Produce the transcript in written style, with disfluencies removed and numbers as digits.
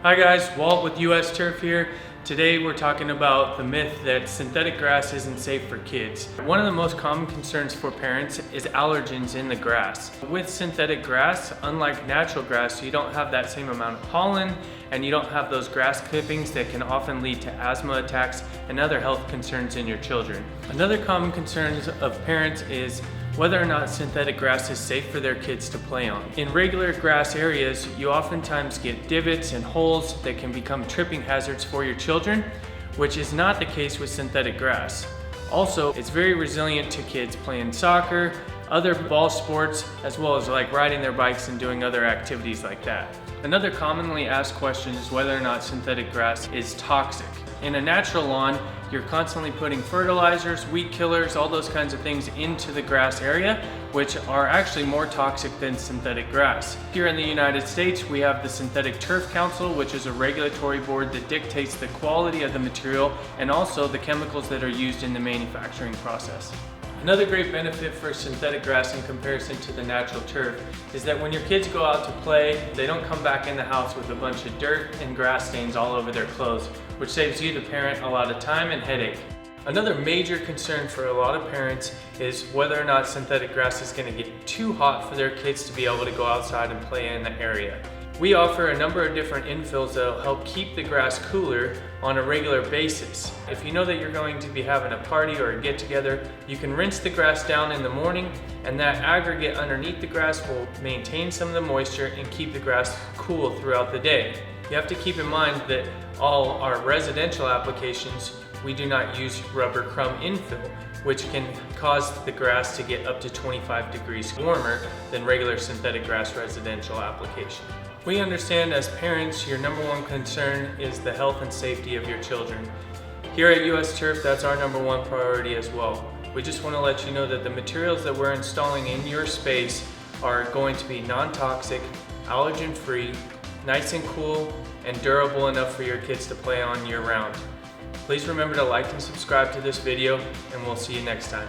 Hi guys, Walt with US Turf here. Today we're talking about the myth that synthetic grass isn't safe for kids. One of the most common concerns for parents is allergens in the grass. With synthetic grass, unlike natural grass, you don't have that same amount of pollen and you don't have those grass clippings that can often lead to asthma attacks and other health concerns in your children. Another common concern of parents is whether or not synthetic grass is safe for their kids to play on. In regular grass areas, you oftentimes get divots and holes that can become tripping hazards for your children, which is not the case with synthetic grass. Also, it's very resilient to kids playing soccer, other ball sports, as well as like riding their bikes and doing other activities like that. Another commonly asked question is whether or not synthetic grass is toxic. In a natural lawn, you're constantly putting fertilizers, weed killers, all those kinds of things into the grass area, which are actually more toxic than synthetic grass. Here in the United States, we have the Synthetic Turf Council, which is a regulatory board that dictates the quality of the material and also the chemicals that are used in the manufacturing process. Another great benefit for synthetic grass in comparison to the natural turf is that when your kids go out to play, they don't come back in the house with a bunch of dirt and grass stains all over their clothes, which saves you, the parent, a lot of time and headache. Another major concern for a lot of parents is whether or not synthetic grass is going to get too hot for their kids to be able to go outside and play in the area. We offer a number of different infills that will help keep the grass cooler on a regular basis. If you know that you're going to be having a party or a get-together, you can rinse the grass down in the morning, and that aggregate underneath the grass will maintain some of the moisture and keep the grass cool throughout the day. You have to keep in mind that all our residential applications, we do not use rubber crumb infill, which can cause the grass to get up to 25 degrees warmer than regular synthetic grass residential application. We understand as parents, your number one concern is the health and safety of your children. Here at US Turf, that's our number one priority as well. We just want to let you know that the materials that we're installing in your space are going to be non-toxic, allergen-free, nice and cool, and durable enough for your kids to play on year-round. Please remember to like and subscribe to this video, and we'll see you next time.